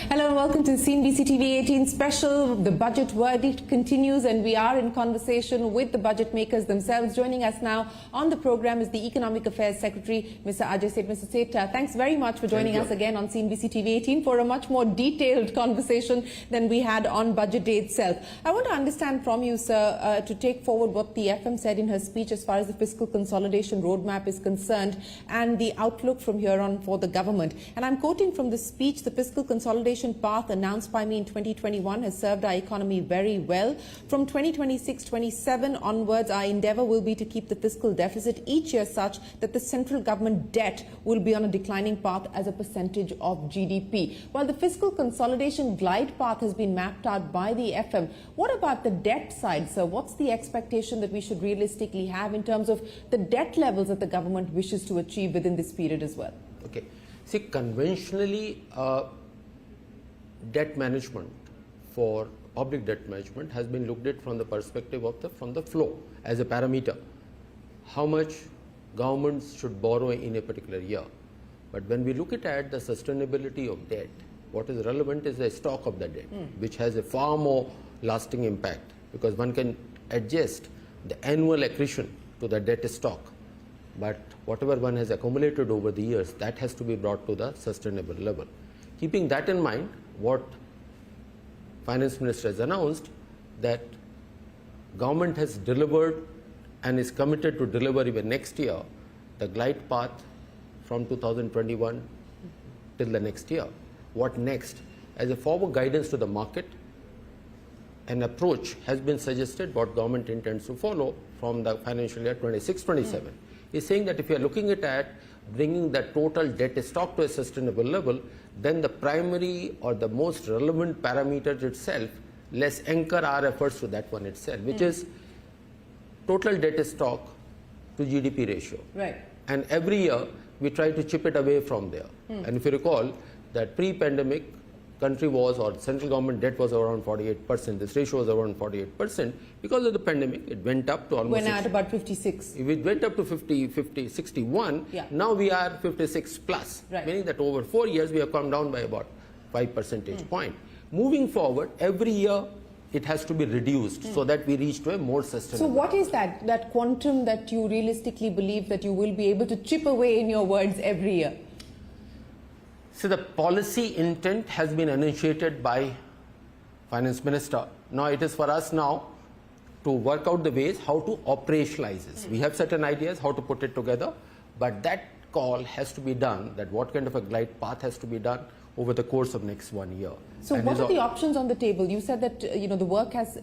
Hello and welcome to the CNBC-TV18 special. The budget verdict continues and we are in conversation with the budget makers themselves. Joining us now on the program is the Economic Affairs Secretary, Mr. Ajay Seth. Mr. Seth, thanks very much for joining us again on CNBC-TV18 for a much more detailed conversation than we had on budget day itself. I want to understand from you, sir, to take forward what the FM said in her speech as far as the fiscal consolidation roadmap is concerned and the outlook from here on for the government. And I'm quoting from the speech, the fiscal consolidation path announced by me in 2021 has served our economy very well. From 2026-27 onwards, our endeavour will be to keep the fiscal deficit each year such that the central government debt will be on a declining path as a percentage of GDP. While the fiscal consolidation glide path has been mapped out by the FM, what about the debt side, sir? What's the expectation that we should realistically have in terms of the debt levels that the government wishes to achieve within this period as well? Okay. See, conventionally, debt management for public debt management has been looked at from the perspective of the flow as a parameter. How much governments should borrow in a particular year. But when we look at the sustainability of debt, what is relevant is the stock of the debt, which has a far more lasting impact because one can adjust the annual accretion to the debt stock. But whatever one has accumulated over the years, that has to be brought to the sustainable level. Keeping that in mind, what Finance Minister has announced that government has delivered and is committed to deliver even next year the glide path from 2021 till the next year. What next? As a forward guidance to the market, an approach has been suggested what government intends to follow from the financial year 26-27. Is saying that if you are looking at bringing the total debt stock to a sustainable level, then the primary or the most relevant parameter itself, let's anchor our efforts to that one itself, which is total debt stock to GDP ratio. Right. And every year we try to chip it away from there. And if you recall that pre-pandemic country was, or central government debt was around 48%. This ratio was around 48%. Because of the pandemic, it went up to almost... Went at about 56. It went up to 50, 61. Yeah. Now we are 56 plus. Right. Meaning that over 4 years, we have come down by about 5 percentage point. Moving forward, every year, it has to be reduced so that we reach to a more sustainable. So what is that quantum that you realistically believe that you will be able to chip away, in your words, every year? So the policy intent has been initiated by Finance Minister. Now it is for us now to work out the ways how to operationalize this. We have certain ideas how to put it together, but that call has to be done, that what kind of a glide path has to be done over the course of next 1 year. So what are the options on the table? You said that the work has,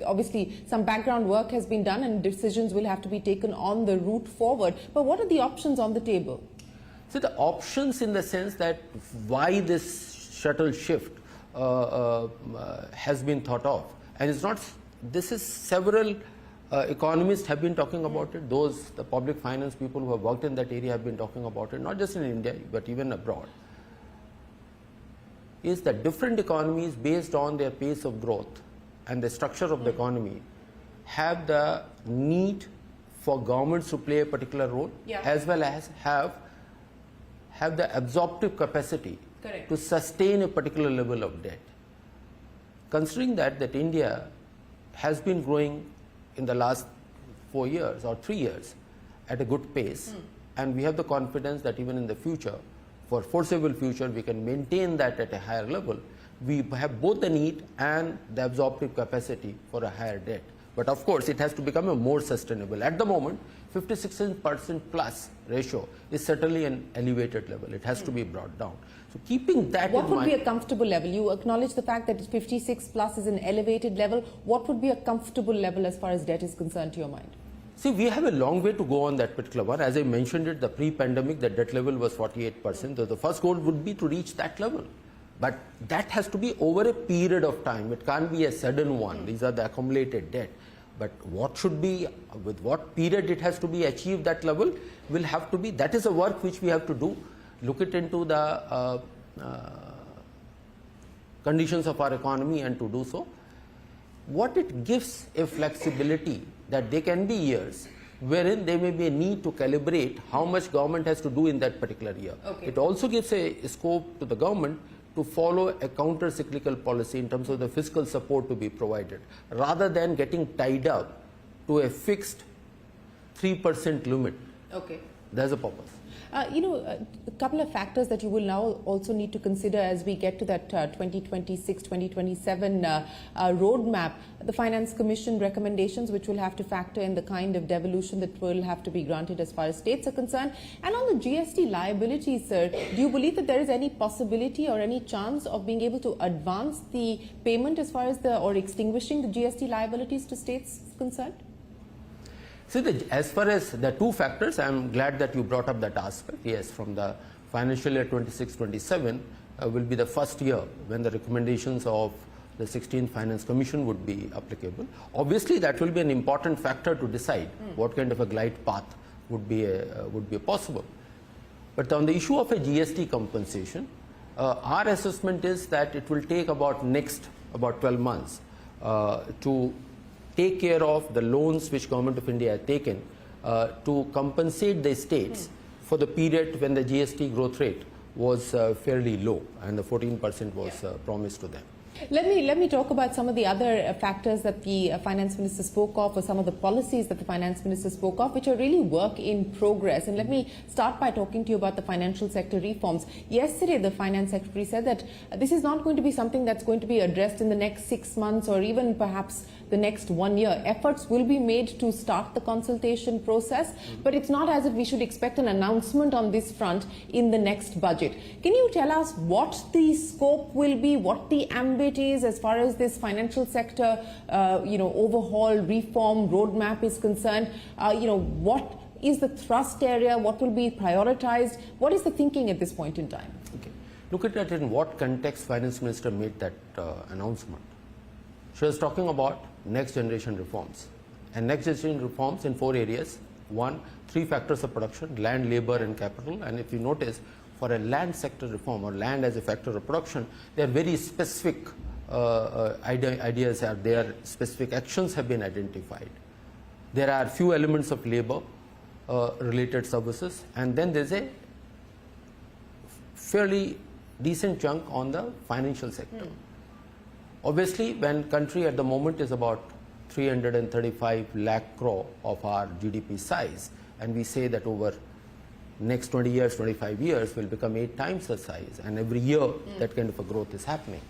obviously some background work has been done and decisions will have to be taken on the route forward. But what are the options on the table? So the options in the sense that why this shuttle shift has been thought of, and it's not, this is several economists have been talking about it, the public finance people who have worked in that area have been talking about it, not just in India but even abroad, is that different economies based on their pace of growth and the structure of the economy have the need for governments to play a particular role, as well as have the absorptive capacity to sustain a particular level of debt. Considering that India has been growing in the last 4 years or 3 years at a good pace, and we have the confidence that even in the future, for foreseeable future, we can maintain that at a higher level, we have both the need and the absorptive capacity for a higher debt. But of course, it has to become a more sustainable. At the moment, 56% plus ratio is certainly an elevated level. It has to be brought down. So keeping that in mind... What would be a comfortable level? You acknowledge the fact that 56 plus is an elevated level. What would be a comfortable level as far as debt is concerned to your mind? See, we have a long way to go on that particular one. As I mentioned it, the pre-pandemic, the debt level was 48%. So the first goal would be to reach that level. But that has to be over a period of time. It can't be a sudden one. These are the accumulated debt. But what should be, with what period it has to be achieved that level will have to be, that is a work which we have to do. Look it into the conditions of our economy and to do so. What it gives a flexibility that there can be years wherein there may be a need to calibrate how much government has to do in that particular year. Okay. It also gives a scope to the government to follow a counter-cyclical policy in terms of the fiscal support to be provided, rather than getting tied up to a fixed 3% limit. Okay. There's a purpose. A couple of factors that you will now also need to consider as we get to that 2026-2027 roadmap. The Finance Commission recommendations, which will have to factor in the kind of devolution that will have to be granted as far as states are concerned. And on the GST liabilities, sir, do you believe that there is any possibility or any chance of being able to advance the payment as far as or extinguishing the GST liabilities to states is concerned? See, as far as the two factors, I am glad that you brought up that aspect. Yes, from the financial year 26-27 will be the first year when the recommendations of the 16th Finance Commission would be applicable. Obviously, that will be an important factor to decide what kind of a glide path would be possible. But on the issue of a GST compensation, our assessment is that it will take about 12 months to take care of the loans which Government of India has taken to compensate the states for the period when the GST growth rate was fairly low and the 14% was promised to them. Let me talk about some of the other factors that the Finance Minister spoke of, or some of the policies that the Finance Minister spoke of, which are really work in progress. And let me start by talking to you about the financial sector reforms. Yesterday, the Finance Secretary said that this is not going to be something that's going to be addressed in the next 6 months or even perhaps the next 1 year. Efforts will be made to start the consultation process, but it's not as if we should expect an announcement on this front in the next budget. Can you tell us what the scope will be, what the ambit is as far as this financial sector, overhaul, reform, roadmap is concerned? What is the thrust area? What will be prioritized? What is the thinking at this point in time? Okay. Look at it in what context Finance Minister made that announcement. She was talking about next generation reforms, and next generation reforms in 4 areas. 1, 3 factors of production: land, labor and capital. And if you notice, for a land sector reform or land as a factor of production, there are very specific ideas are there, specific actions have been identified. There are few elements of labor related services, and then there's a fairly decent chunk on the financial sector. Obviously, when country at the moment is about 335 lakh crore of our GDP size, and we say that over next 20 years, 25 years will become 8 times the size, and every year that kind of a growth is happening.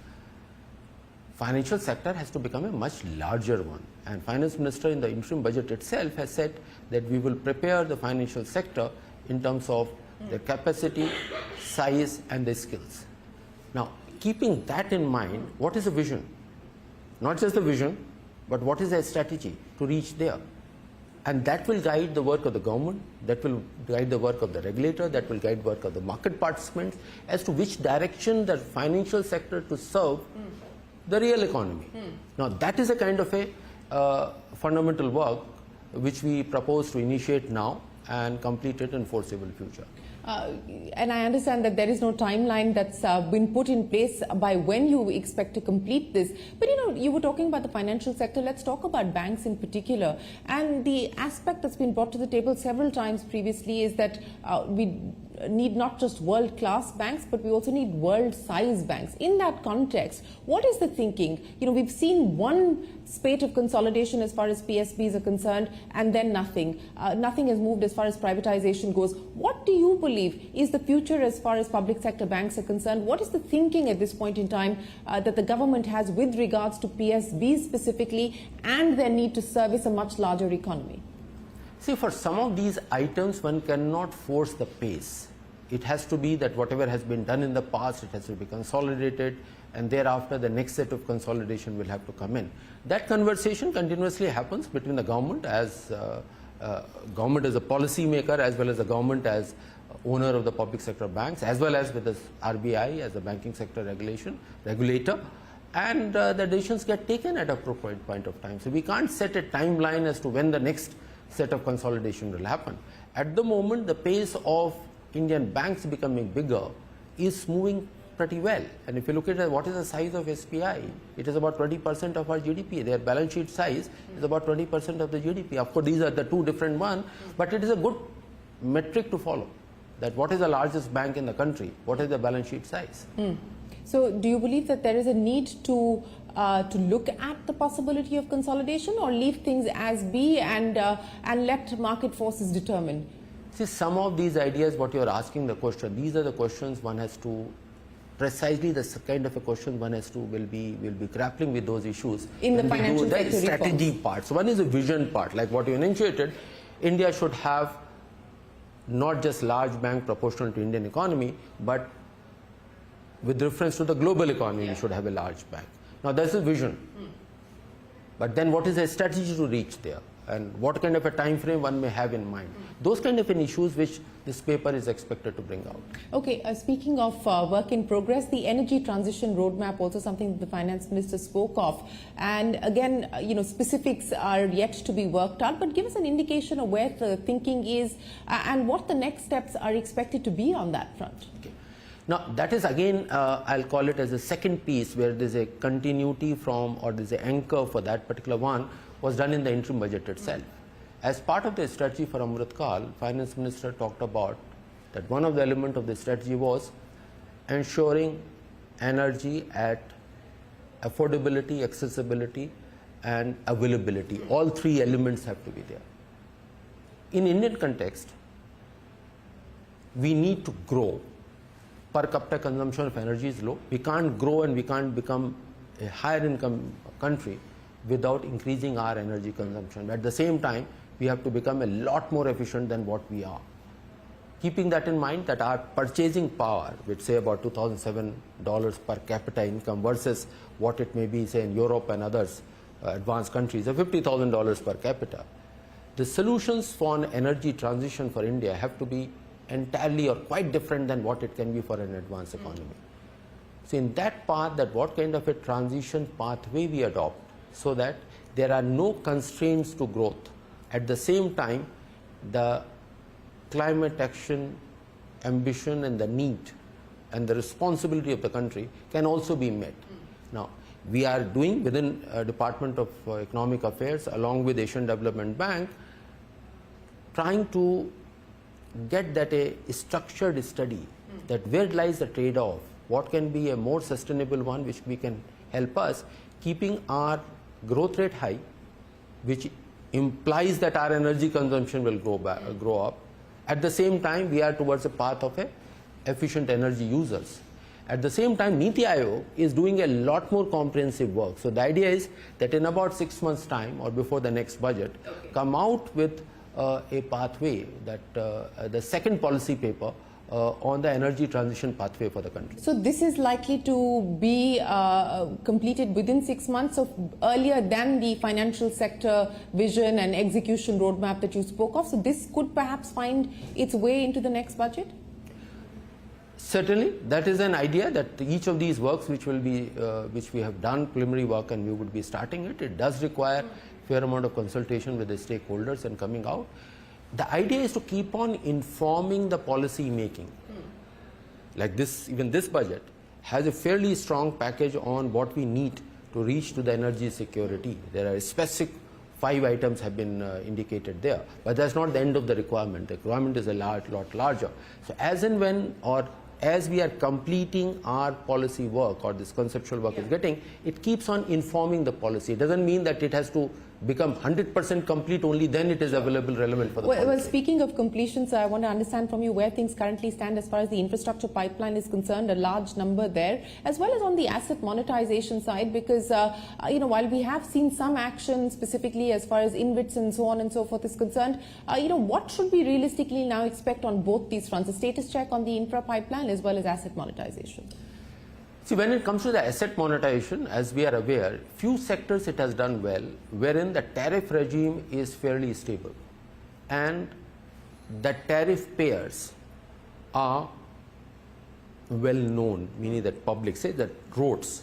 Financial sector has to become a much larger one, and Finance Minister in the interim budget itself has said that we will prepare the financial sector in terms of the capacity, size and the skills. Now, keeping that in mind, what is the vision? Not just the vision, but what is the strategy to reach there? And that will guide the work of the government, that will guide the work of the regulator, that will guide work of the market participants as to which direction the financial sector to serve the real economy. Now, that is a kind of a fundamental work which we propose to initiate now and complete it in foreseeable future. And I understand that there is no timeline that's been put in place by when you expect to complete this. But you were talking about the financial sector. Let's talk about banks in particular. And the aspect that's been brought to the table several times previously is that we need not just world-class banks, but we also need world-size banks. In that context, what is the thinking? We've seen one spate of consolidation as far as PSBs are concerned, and then nothing. Nothing has moved as far as privatization goes. What do you believe is the future as far as public sector banks are concerned? What is the thinking at this point in time that the government has with regards to PSBs specifically and their need to service a much larger economy? See, for some of these items, one cannot force the pace. It has to be that whatever has been done in the past, it has to be consolidated, and thereafter the next set of consolidation will have to come in. That conversation continuously happens between the government as a policy maker, as well as the government as owner of the public sector banks, as well as with the RBI as the banking sector regulator, and the decisions get taken at appropriate point of time. So we can't set a timeline as to when the next set of consolidation will happen. At the moment, the pace of Indian banks becoming bigger is moving pretty well. And if you look at what is the size of SBI, it is about 20% of our GDP. Their balance sheet size is about 20% of the GDP. Of course, these are the two different ones, but it is a good metric to follow. That what is the largest bank in the country? What is the balance sheet size? So do you believe that there is a need to look at the possibility of consolidation, or leave things as be and let market forces determine? See, some of these ideas, what you are asking the question, these are the questions one has to, precisely the kind of a question one has to, will be grappling with those issues in the financial sector strategy reforms. part. So one is a vision part, like what you enunciated. India should have not just large bank proportional to Indian economy, but with reference to the global economy, we should have a large bank. Now that's a vision. But then what is a strategy to reach there? And what kind of a time frame one may have in mind? Those kind of issues which this paper is expected to bring out. Okay, speaking of work in progress, the energy transition roadmap, also something that the finance minister spoke of. And again, specifics are yet to be worked out, but give us an indication of where the thinking is and what the next steps are expected to be on that front. Okay. Now that is again, I'll call it as a second piece where there's a continuity from, or there's an anchor for that particular one, was done in the interim budget itself. As part of the strategy for Amrit Kal, Finance Minister talked about that one of the elements of the strategy was ensuring energy at affordability, accessibility and availability. All three elements have to be there. In Indian context, we need to grow. Per capita consumption of energy is low. We can't grow and we can't become a higher income country without increasing our energy consumption. At the same time, we have to become a lot more efficient than what we are. Keeping that in mind, that our purchasing power, which say about $2,007 per capita income versus what it may be, say, in Europe and others, advanced countries, of $50,000 per capita, the solutions for an energy transition for India have to be entirely or quite different than what it can be for an advanced economy. So in that path, that what kind of a transition pathway we adopt, so that there are no constraints to growth. At the same time, the climate action ambition and the need and the responsibility of the country can also be met. Now, we are doing within Department of Economic Affairs along with Asian Development Bank, trying to get that a structured study, that where lies the trade-off, what can be a more sustainable one which we can help us keeping our growth rate high, which implies that our energy consumption will grow up. At the same time, we are towards a path of efficient energy users. At the same time, Niti Aayog is doing a lot more comprehensive work. So the idea is that in about 6 months' time or before the next budget, come out with a pathway, that the second policy paper on the energy transition pathway for the country. So this is likely to be completed within 6 months, of earlier than the financial sector vision and execution roadmap that you spoke of. So this could perhaps find its way into the next budget? Certainly, that is an idea, that each of these works which will be, which we have done preliminary work and we would be starting it, it does require fair amount of consultation with the stakeholders and coming out. The idea is to keep on informing the policy making. Like this, even this budget has a fairly strong package on what we need to reach to the energy security. There are specific 5 items have been indicated there, but that's not the end of the requirement. The requirement is a lot larger. So as and when, or as we are completing our policy work, or this conceptual work is getting, it keeps on informing the policy. It doesn't mean that it has to become 100% complete, only then it is available, relevant for the policy. Well, speaking of completion, sir, I want to understand from you where things currently stand as far as the infrastructure pipeline is concerned, a large number there, as well as on the asset monetization side, because, while we have seen some action specifically as far as InvITs and so on and so forth is concerned, what should we realistically now expect on both these fronts, a status check on the infra pipeline as well as asset monetization? See, when it comes to the asset monetization, as we are aware, few sectors it has done well, wherein the tariff regime is fairly stable and the tariff payers are well known, meaning that public, say that roads,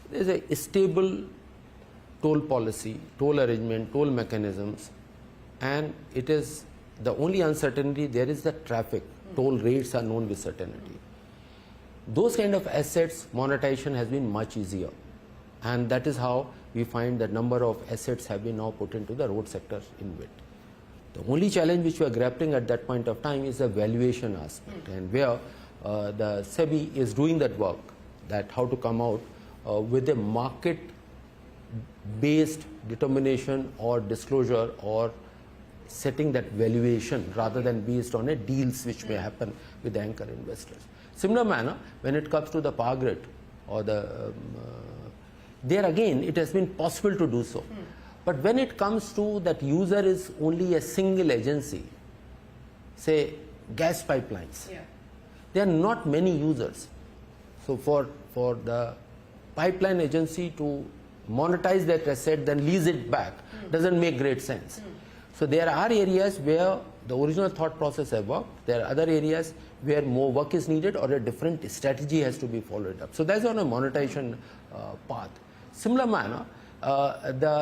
there is a stable toll policy, toll arrangement, toll mechanisms, and it is the only uncertainty there is the traffic. Toll rates are known with certainty. Those kind of assets monetization has been much easier, and that is how we find that number of assets have been now put into the road sector in it. The only challenge which we are grappling at that point of time is the valuation aspect, and where the SEBI is doing that work that how to come out with a market-based determination or disclosure or setting that valuation rather than based on a deals which may happen with the anchor investors. Similar manner, when it comes to the power grid or the there again it has been possible to do so. But when it comes to that user is only a single agency, say gas pipelines, there are not many users. So for the pipeline agency to monetize that asset then lease it back doesn't make great sense. So there are areas where the original thought process have worked. There are other areas where more work is needed or a different strategy has to be followed up. So that's on a monetization path. Similar manner,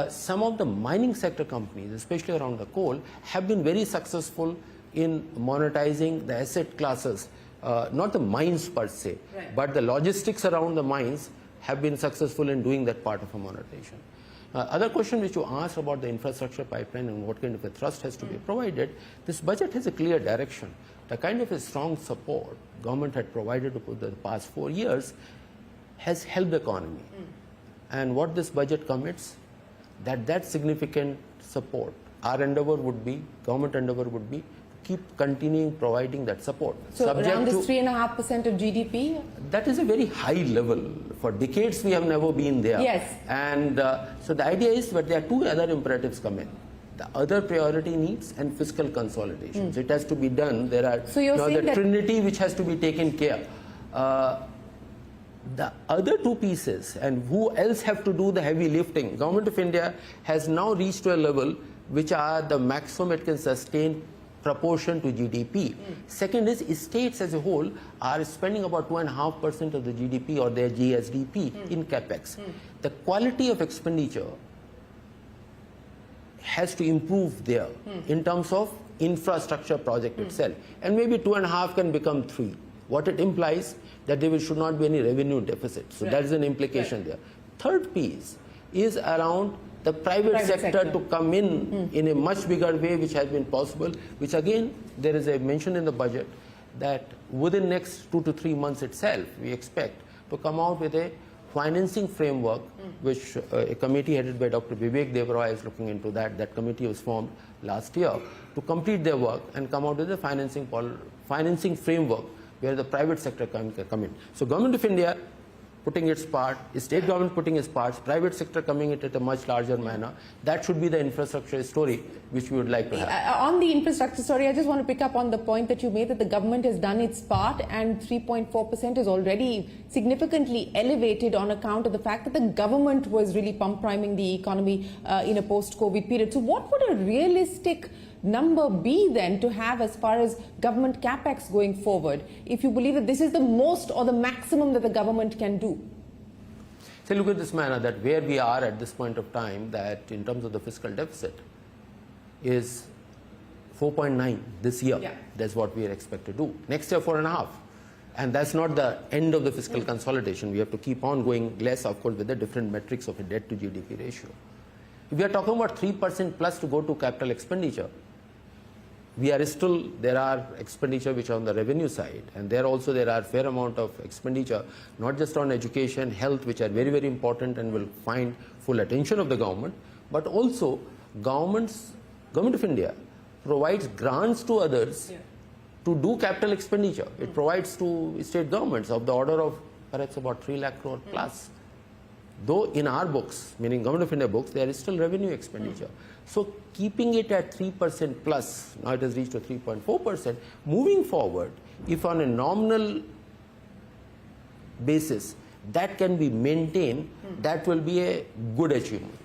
some of the mining sector companies, especially around the coal, have been very successful in monetizing the asset classes, not the mines per se, but the logistics around the mines have been successful in doing that part of a monetization. Other question which you asked about the infrastructure pipeline and what kind of a thrust has to be provided, this budget has a clear direction. The kind of a strong support government had provided over the past 4 years has helped the economy. And what this budget commits, that significant support, our endeavor would be, government endeavor would be, keep continuing providing that support. So around this 3.5% of GDP? That is a very high level. For decades we have never been there. Yes. And so the idea is that there are two other imperatives come in. The other priority needs and fiscal consolidation. So it has to be done. There are so the trinity which has to be taken care. The other two pieces, and who else have to do the heavy lifting? Government of India has now reached to a level which are the maximum it can sustain proportion to GDP. Second is states as a whole are spending about 2.5% of the GDP or their GSDP in capex. The quality of expenditure has to improve there in terms of infrastructure project itself, and maybe 2.5 can become 3. What it implies that there should not be any revenue deficit. So that is an implication there. Third piece is around the private sector to come in a much bigger way, which has been possible, which again there is a mention in the budget that within next 2 to 3 months itself we expect to come out with a financing framework, which a committee headed by Dr. Vivek Devaraya is looking into that. That committee was formed last year to complete their work and come out with a financing framework where the private sector can come in. So Government of India putting its part, state government putting its parts, private sector coming in at a much larger manner. That should be the infrastructure story which we would like to have. On the infrastructure story, I just want to pick up on the point that you made that the government has done its part and 3.4% is already significantly elevated on account of the fact that the government was really pump-priming the economy in a post-COVID period. So what would a realistic number be then to have as far as government capex going forward, if you believe that this is the most or the maximum that the government can do? So look at this manner that where we are at this point of time, that in terms of the fiscal deficit is 4.9 this year. That's what we are expected to do. Next year 4.5. And that's not the end of the fiscal consolidation. We have to keep on going less, of course, with the different metrics of a debt to GDP ratio. If we are talking about 3% plus to go to capital expenditure, we are still, there are expenditure which are on the revenue side, and there also there are fair amount of expenditure, not just on education, health, which are very, very important and will find full attention of the government, but also Government of India provides grants to others to do capital expenditure. It provides to state governments of the order of perhaps about 3 lakh crore plus. Though in our books, meaning Government of India books, there is still revenue expenditure. So keeping it at 3% plus, now it has reached to 3.4%, moving forward, if on a nominal basis that can be maintained, that will be a good achievement.